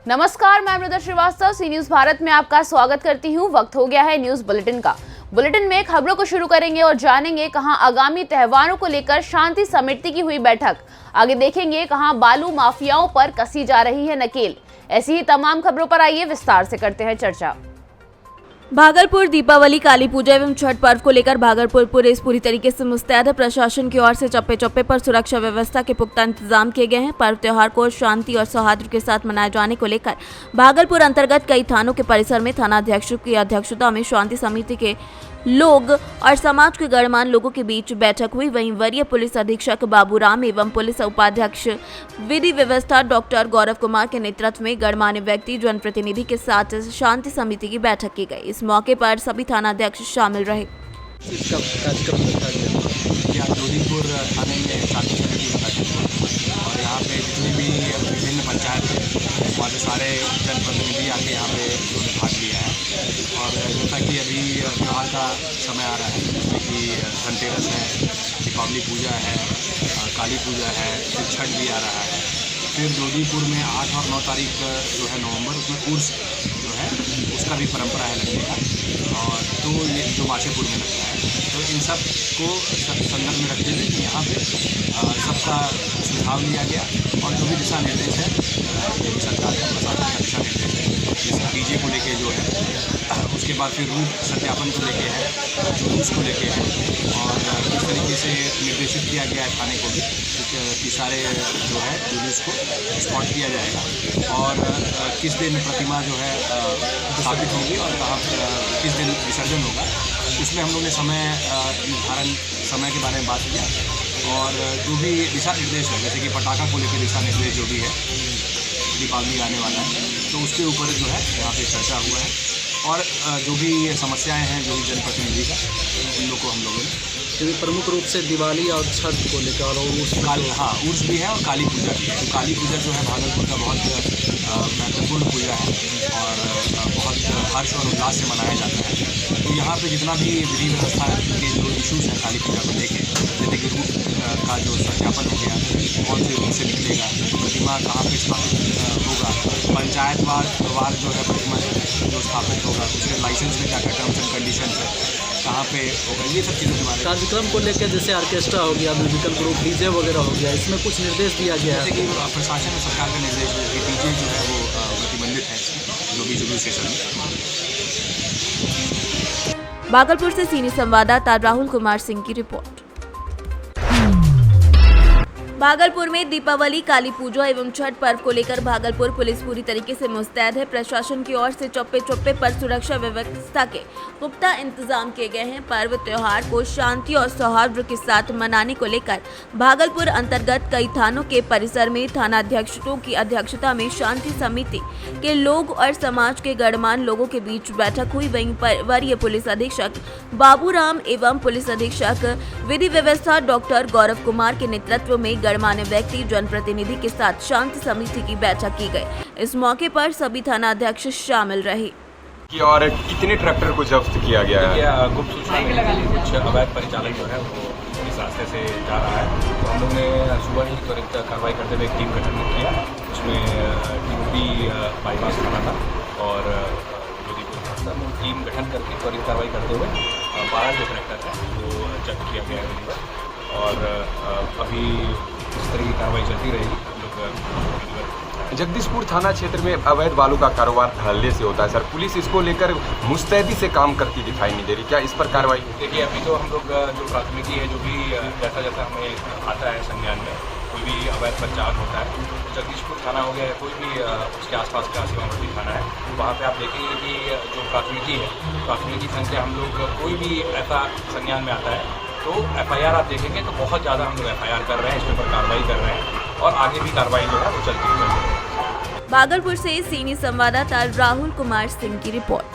नमस्कार, मैं मृदा श्रीवास्तव सी न्यूज भारत में आपका स्वागत करती हूं। वक्त हो गया है न्यूज बुलेटिन का। बुलेटिन में खबरों को शुरू करेंगे और जानेंगे कहां आगामी त्योहारों को लेकर शांति समिति की हुई बैठक। आगे देखेंगे कहां बालू माफियाओं पर कसी जा रही है नकेल। ऐसी ही तमाम खबरों पर आइए विस्तार से करते हैं चर्चा। भागलपुर दीपावली, काली पूजा एवं छठ पर्व को लेकर भागलपुर पुलिस पूरी तरीके से मुस्तैद है। प्रशासन की ओर से चप्पे चप्पे पर सुरक्षा व्यवस्था के पुख्ता इंतजाम किए गए हैं। पर्व त्योहार को शांति और सौहार्द के साथ मनाए जाने को लेकर भागलपुर अंतर्गत कई थानों के परिसर में थानाध्यक्षों की अध्यक्षता में शांति समिति के लोग और समाज के गणमान्य लोगों के बीच बैठक हुई। वहीं वरीय पुलिस अधीक्षक बाबूराम एवं पुलिस उपाध्यक्ष विधि व्यवस्था डॉक्टर गौरव कुमार के नेतृत्व में गणमान्य व्यक्ति जनप्रतिनिधि के साथ शांति समिति की बैठक की गई। इस मौके पर सभी थानाध्यक्ष शामिल रहे। इसका कार्यक्रम रखा गया जोधपुर थाने में शांति समिति का कार्यक्रम और यहाँ पे जितने भी विभिन्न पंचायत हैं वहाँ से सारे जनप्रतिनिधि आके यहाँ पे उन्होंने भाग लिया है। और जैसा कि अभी त्योहार का समय आ रहा है जिसमें कि धनतेरस है, दीपावली पूजा है, काली पूजा है, फिर छठ भी आ रहा है। फिर जोधपुर में 8 और 9 तारीख जो है नवंबर, उसमें उर्स जो है उसका भी परंपरा है लगने का। और तो ये जो माशेपुर में लगता है, तो इन सब को संदर्भ में रखते हुए यहाँ पे सबका सुझाव लिया गया और जो भी दिशा निर्देश है सरकार का प्रशासन का दिशा निर्देश है, जैसे डीजे को लेके जो है, उसके बाद फिर रूट सत्यापन को लेके है, जुलूस को लेके है और किस तरीके से निर्देशित किया गया है थाने को भी कि सारे जो है जुलूस को स्पॉट किया जाएगा और किस दिन प्रतिमा जो है स्थापित होगी और कहाँ किस दिन विसर्जन होगा। उसमें हम लोग ने समय निर्धारण समय के बारे में बात किया और जो भी दिशा निर्देश है जैसे कि पटाखा को लेकर दिशा निर्देश जो भी है, दीपावली आने वाला है तो उसके ऊपर जो है यहाँ पे चर्चा हुआ है और जो भी समस्याएं हैं जो भी जनप्रतिनिधि का उन लोग को हम लोगों ने प्रमुख रूप से दिवाली और छठ को लेकर और उर्स भी है और काली पूजा भी है। तो काली पूजा जो है भागलपुर का बहुत महत्वपूर्ण पूजा है और बहुत हर्ष और उल्लास से मनाया जाता है। तो यहाँ पे जितना भी विधि व्यवस्था के जो इशूज़ हैं काली पूजा को लेके, जैसे कि रूट का जो सत्यापन हो गया, कौन से रूट से निकलेगा, प्रतिमा कहाँ पे स्थापित होगा, पंचायतवार जो है प्रतिमा जो स्थापित होगा उसके लाइसेंस में क्या क्या टर्म्स एंड कंडीशन है, कहाँ पे होगा, ये सब चीज़ों के बारे में। कार्यक्रम को लेकर जैसे ऑर्केस्ट्रा हो गया, म्यूजिकल ग्रुप, डीजे वगैरह हो गया, इसमें कुछ निर्देश दिया गया है। जैसे कि प्रशासन और सरकार का निर्देश है कि डीजे जो है वो प्रतिबंधित है इसमें, जो भी जुलूस के समय। भागलपुर से सीनियर संवाददाता राहुल कुमार सिंह की रिपोर्ट। भागलपुर में दीपावली, काली पूजा एवं छठ पर्व को लेकर भागलपुर पुलिस पूरी तरीके से मुस्तैद है। प्रशासन की ओर से चप्पे चप्पे पर सुरक्षा व्यवस्था के पुख्ता इंतजाम किए गए हैं। पर्व त्योहार को शांति और सौहार्द के साथ मनाने को लेकर भागलपुर अंतर्गत कई थानों के परिसर में थानाध्यक्षों की अध्यक्षता में शांति समिति के लोग और समाज के गणमान्य लोगों के बीच बैठक हुई। वहीं वरीय पुलिस अधीक्षक बाबूराम एवं पुलिस अधीक्षक विधि व्यवस्था डॉक्टर गौरव कुमार के नेतृत्व में गणमान्य व्यक्ति जनप्रतिनिधि के साथ शांति समिति की बैठक की गई। इस मौके पर सभी थानाध्यक्ष शामिल रहे। और कितने ट्रैक्टर को जब्त किया गया है? गुप्त सूचना मिली, कुछ अवैध परिचालन जो है वो इस रास्ते से जा रहा है। तो हम लोग ने सुबह ही त्वरित कार्रवाई करते हुए एक टीम गठन किया, उसमें टीम बाईपास थाना था और टीम गठन करके त्वरित कार्रवाई करते हुए 12 जो ट्रैक्टर है वो जब्त किया गया है और अभी इस तरह की कार्रवाई चलती रहेगी। जगदीशपुर थाना क्षेत्र में अवैध बालू का कारोबार धड़ल्ले से होता है सर, पुलिस इसको लेकर मुस्तैदी से काम करती दिखाई नहीं दे रही, क्या इस पर कार्रवाई? देखिए अभी तो हम लोग जो प्राथमिकी है जो भी जैसा जैसा हमें आता है संज्ञान में कोई भी अवैध परिचालन होता है, जगदीशपुर थाना हो गया कोई भी उसके आसपास का सीमावर्ती थाना है, वहाँ पे आप देखेंगे कि जो प्राथमिकी है, प्राथमिकी संख्या हम लोग कोई भी ऐसा संज्ञान में आता है तो FIR आप देखेंगे तो बहुत ज़्यादा हम लोग FIR कर रहे हैं, इसके ऊपर कार्रवाई कर रहे हैं और आगे भी कार्रवाई जो है वो चलती है। भागलपुर से सीनियर संवाददाता राहुल कुमार सिंह की रिपोर्ट।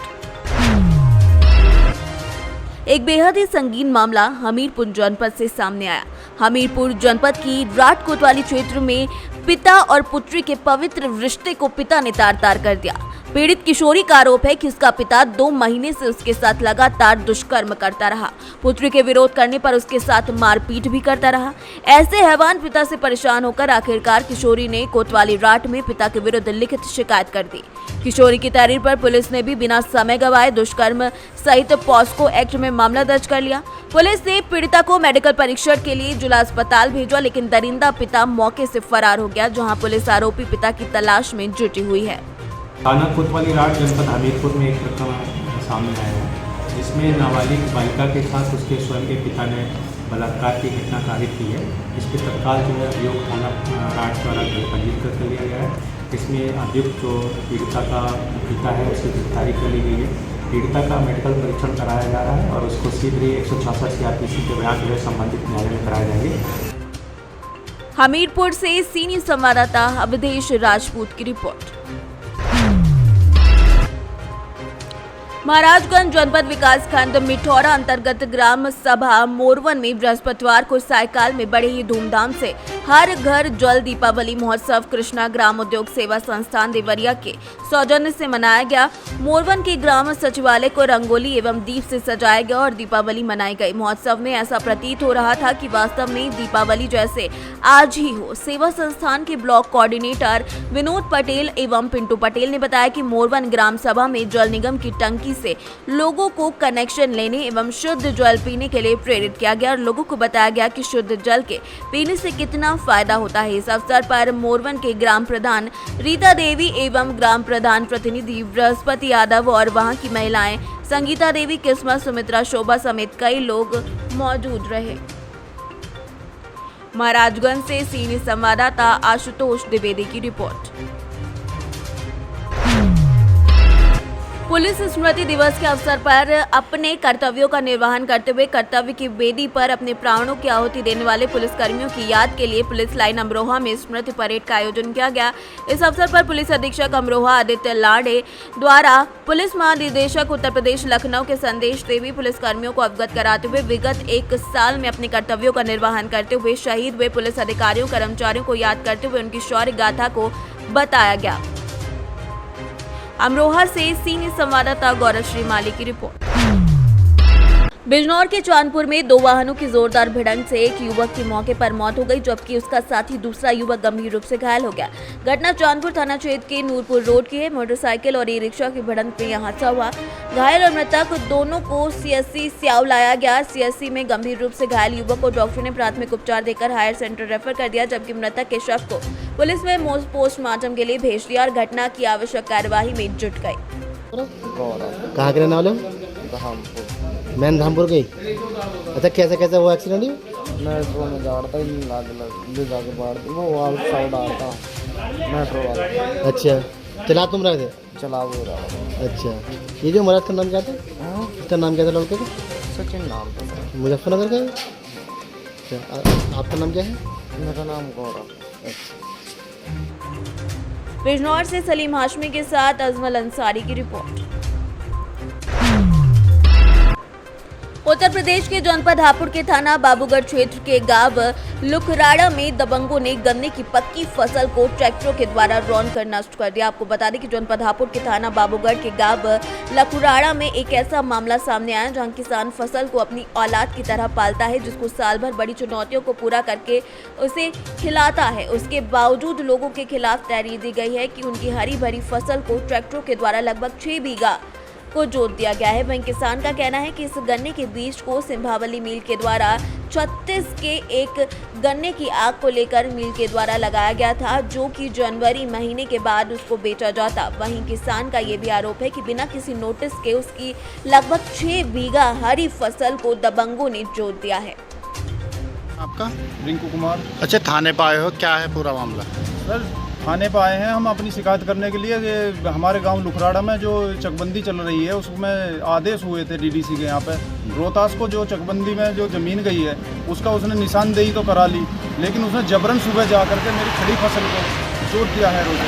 एक बेहद ही संगीन मामला हमीरपुर जनपद से सामने आया। हमीरपुर जनपद की राट कोतवाली क्षेत्र में पिता और पुत्री के पवित्र रिश्ते को पिता ने तार तार कर दिया। पीड़ित किशोरी का आरोप है कि उसका पिता 2 महीने से उसके साथ लगातार दुष्कर्म करता रहा। पुत्री के विरोध करने पर उसके साथ मारपीट भी करता रहा। ऐसे हैवान पिता से परेशान होकर आखिरकार किशोरी ने कोतवाली राट में पिता के विरुद्ध लिखित शिकायत कर दी। किशोरी की तहरीर पर पुलिस ने भी बिना समय गवाए दुष्कर्म सहित पॉस्को एक्ट में मामला दर्ज कर लिया। पुलिस ने पीड़िता को मेडिकल परीक्षण के लिए जिला अस्पताल भेजा, लेकिन दरिंदा पिता मौके से फरार हो गया, जहां पुलिस आरोपी पिता की तलाश में जुटी हुई है। थाना कोतवाली राट जनपद हमीरपुर में एक प्रकरण सामने आया है, जिसमें नाबालिग बालिका के साथ उसके स्वयं के पिता ने बलात्कार की घटना कारित की है। इस पर तत्काल जो है अभियोग थाना राट द्वारा पंजीकृत कर लिया गया है। इसमें अभियुक्त जो पीड़िता का पिता है उसकी गिरफ्तारी कर ली गई है। पीड़िता का मेडिकल परीक्षण कराया जा रहा है और उसको शीघ्र ही 166 CRPC के बयान जो है संबंधित न्यायालय में कराए जाएंगे। हमीरपुर से सीनियर संवाददाता अवधेश राजपूत की रिपोर्ट। महाराजगंज जनपद विकास खंड मिठौरा अंतर्गत ग्राम सभा मोरवन में बृहस्पतिवार को सायकाल में बड़े ही धूमधाम से हर घर जल दीपावली महोत्सव कृष्णा ग्राम उद्योग सेवा संस्थान देवरिया के सौजन्य से मनाया गया। मोरवन के ग्राम सचिवालय को रंगोली एवं दीप से सजाया गया और दीपावली मनाई गई। महोत्सव में ऐसा प्रतीत हो रहा था कि वास्तव में दीपावली जैसे आज ही हो। सेवा संस्थान के ब्लॉक कोऑर्डिनेटर विनोद पटेल एवं पिंटू पटेल ने बताया कि मोरवन ग्राम सभा में जल निगम की टंकी से लोगों को कनेक्शन लेने एवं शुद्ध जल पीने के लिए प्रेरित किया गया और लोगों को बताया गया कि शुद्ध जल के पीने से कितना फायदा होता है। इस अवसर पर मोरवन के ग्राम प्रधान रीता देवी एवं ग्राम प्रधान प्रतिनिधि बृहस्पति यादव और वहां की महिलाएं संगीता देवी, किस्मत, सुमित्रा, शोभा समेत कई लोग मौजूद रहे। महाराजगंज से सीनियर संवाददाता आशुतोष द्विवेदी की रिपोर्ट। पुलिस स्मृति दिवस के अवसर पर अपने कर्तव्यों का निर्वहन करते हुए कर्तव्य की वेदी पर अपने प्राणों की आहुति देने वाले पुलिसकर्मियों की याद के लिए पुलिस लाइन अमरोहा में स्मृति परेड का आयोजन किया गया। इस अवसर पर पुलिस अधीक्षक अमरोहा आदित्य लाडे द्वारा पुलिस महानिदेशक उत्तर प्रदेश लखनऊ के संदेश देवी पुलिसकर्मियों को अवगत कराते हुए विगत 1 साल में अपने कर्तव्यों का निर्वहन करते हुए शहीद हुए पुलिस अधिकारियों कर्मचारियों को याद करते हुए उनकी शौर्य गाथा को बताया गया। अमरोहा से सीनियर संवाददाता गौरव श्रीमाली की रिपोर्ट। बिजनौर के चांदपुर में 2 वाहनों की जोरदार भिड़ंत से एक युवक की मौके पर मौत हो गई, जबकि उसका साथी दूसरा युवक गंभीर रूप से घायल हो गया। घटना चांदपुर थाना क्षेत्र के नूरपुर रोड की है। मोटरसाइकिल और ई-रिक्शा की भिड़ंत में यह हादसा हुआ। घायल और मृतक दोनों को CSC सियाव लाया गया। CSC में गंभीर रूप से घायल युवक को डॉक्टर ने प्राथमिक उपचार देकर हायर सेंटर रेफर कर दिया, जबकि मृतक के शव को पुलिस ने पोस्टमार्टम के लिए भेज दिया और घटना की आवश्यक कार्यवाही में जुट गई। कहाँ के रहने वाले हो? मैं धामपुर गई। अच्छा, कैसे कैसे हुआ एक्सीडेंट? मेट्रो में जा रहा था, ले जाके बाढ़ वो आउट साइड आ रहा था मेट्रो वाला। अच्छा, चला तुम रहे थे? चला वो रहा। अच्छा, ये जो महाराज का नाम क्या था? इसका नाम क्या था लड़के का? सचिन नाम था। मुजफ्फरनगर का? अच्छा, आपका नाम क्या है? मेरा नाम गौरव। बिजनौर से सलीम हाशमी के साथ अजमल अंसारी की रिपोर्ट। उत्तर प्रदेश के जनपद हापुड़ के थाना बाबूगढ़ क्षेत्र के गांव लुखराड़ा में दबंगों ने गन्ने की पक्की फसल को ट्रैक्टरों के द्वारा रौंद कर नष्ट कर दिया। आपको बता दें कि जनपद हापुड़ के थाना बाबूगढ़ के गांव लुखराड़ा में एक ऐसा मामला सामने आया जहां किसान फसल को अपनी औलाद की तरह पालता है, जिसको साल भर बड़ी चुनौतियों को पूरा करके उसे खिलाता है। उसके बावजूद लोगों के खिलाफ तहरीर दी गई है कि उनकी हरी भरी फसल को ट्रैक्टरों के द्वारा लगभग 6 बीघा को जोत दिया गया है। वहीं किसान का कहना है कि इस गन्ने के बीज को सिंभावली मिल के द्वारा 36 के एक गन्ने की आग को लेकर मिल के द्वारा लगाया गया था, जो कि जनवरी महीने के बाद उसको बेचा जाता। वहीं किसान का ये भी आरोप है कि बिना किसी नोटिस के उसकी लगभग 6 बीघा हरी फसल को दबंगों ने जोत दिया है। आपका? रिंकू कुमार। अच्छा, थाने पर आए हो, क्या है पूरा मामला? सर, थाने पर आए हैं हम अपनी शिकायत करने के लिए। ये हमारे गांव लुखराड़ा में जो चकबंदी चल रही है उसमें आदेश हुए थे DDC के। यहाँ पे रोहतास को जो चकबंदी में जो ज़मीन गई है उसका उसने निशानदेही तो करा ली, लेकिन उसने जबरन सुबह जा करके मेरी खड़ी फसल को जोत दिया है। रोज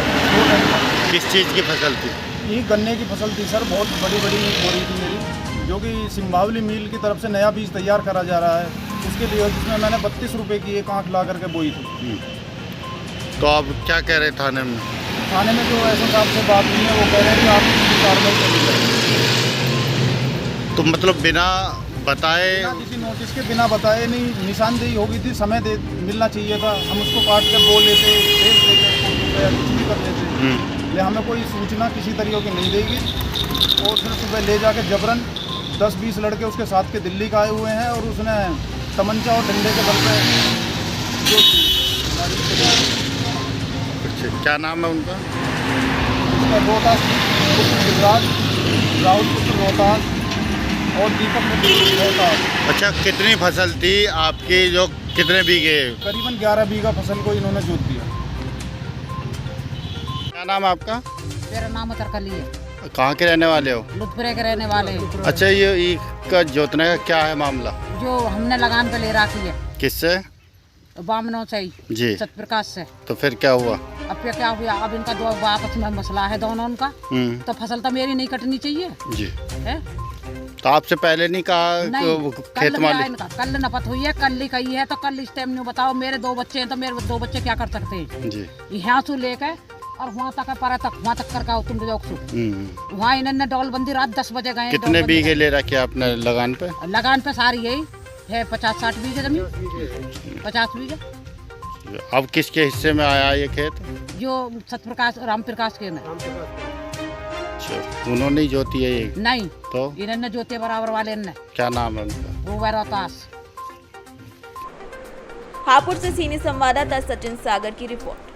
किस चीज़ की फसल थी? ये गन्ने की फसल थी सर, बहुत बड़ी बड़ी हो रही थी मेरी, जो कि सिंभावली मिल की तरफ से नया बीज तैयार करा जा रहा है उसके लिए, जिसमें मैंने 32 रुपये की एक आँख ला करके बोई थी। तो आप क्या कह रहे थाने में? थाने में जो एसओ साहब से बात हुई है वो कह रहे हैं कि आप इसकी कार्रवाई करी जाएगी। तो मतलब बिना बताए बिना किसी नोटिस के, बिना बताए नहीं, निशानदेही होगी थी, समय दे मिलना चाहिए था, हम उसको काट के बोल लेते, भेज देते, कुछ भी कर लेते, ले हमें कोई सूचना किसी तरीके की नहीं देगी। और फिर सुबह ले जाके जबरन 10-20 लड़के उसके साथ के दिल्ली का आए हुए हैं और उसने तमंचा और डंडे के बल पे जो अच्छा, क्या नाम है उनका? उसका रोहतास पुत्र गिरिराज, राहुल पुत्र रोहतास और दीपक पुत्र रोहतास। अच्छा, कितनी फसल थी आपकी, जो कितने बीघे? करीबन 11 बीघा फसल को इन्होंने जोत दिया। क्या नाम है आपका? मेरा नाम तरकली है। कहाँ के रहने वाले हो? लुत्फपुरे के रहने वाले हैं। अच्छा, ये का जोतने का क्या है मामला? जो हमने लगान पे ले रखी है। किससे? बामनों से ही, जी। सत्यप्रकाश से। तो फिर क्या हुआ? अब क्या हुआ? अब इनका दो आपस में मसला है दोनों उनका। तो फसल तो मेरी नहीं कटनी चाहिए जी है? तो आपसे पहले नहीं कहा नहीं, खेत मालिक? कल नपत हुई है, कल ही कही है, तो कल इस टाइम नहीं बताओ। मेरे 2 बच्चे हैं तो मेरे 2 बच्चे क्या कर सकते हैं जी। यहाँ से लेके और वहाँ तक है, पारा तक, वहाँ तक करके तुम जाओ। वहाँ इन्होंने डॉलबंदी रात 10 बजे गए। कितने बीघे ले रखे आपने लगान पे? लगान पे सारी यही है 50-60 बीघे जमीन, 50 बीघे। अब किसके हिस्से में आया ये खेत? जो सत्यप्रकाश राम प्रकाश के में। अच्छा, उन्होंने ही जोती है ये? नहीं, तो इन्होंने जोते बराबर वाले ने। क्या नाम है उनका? वो रोहतास। हापुड़ से सीनियर संवाददाता सचिन सागर की रिपोर्ट।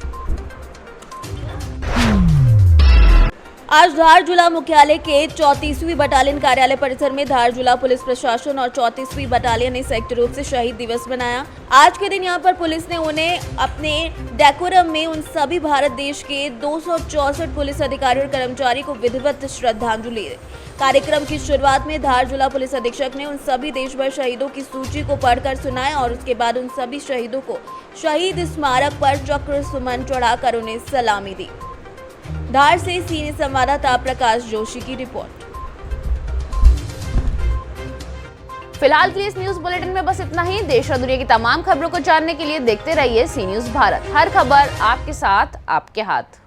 आज धार जिला मुख्यालय के 34वीं बटालियन कार्यालय परिसर में धार जिला पुलिस प्रशासन और 34वीं बटालियन ने संयुक्त रूप से शहीद दिवस मनाया। आज के दिन यहां पर पुलिस ने उन्हें अपने डेकोरम में उन सभी भारत देश के 264 पुलिस अधिकारी और कर्मचारी को विधिवत श्रद्धांजलि दी। कार्यक्रम की शुरुआत में धार जिला पुलिस अधीक्षक ने उन सभी देशभर शहीदों की सूची को पढ़कर सुनाया और उसके बाद उन सभी शहीदों को शहीद स्मारक पर चक्र सुमन चढ़ाकर उन्हें सलामी दी। धार से सीनियर संवाददाता प्रकाश जोशी की रिपोर्ट। फिलहाल के लिए इस न्यूज बुलेटिन में बस इतना ही। देश और दुनिया की तमाम खबरों को जानने के लिए देखते रहिए सी न्यूज भारत। हर खबर आपके साथ, आपके हाथ।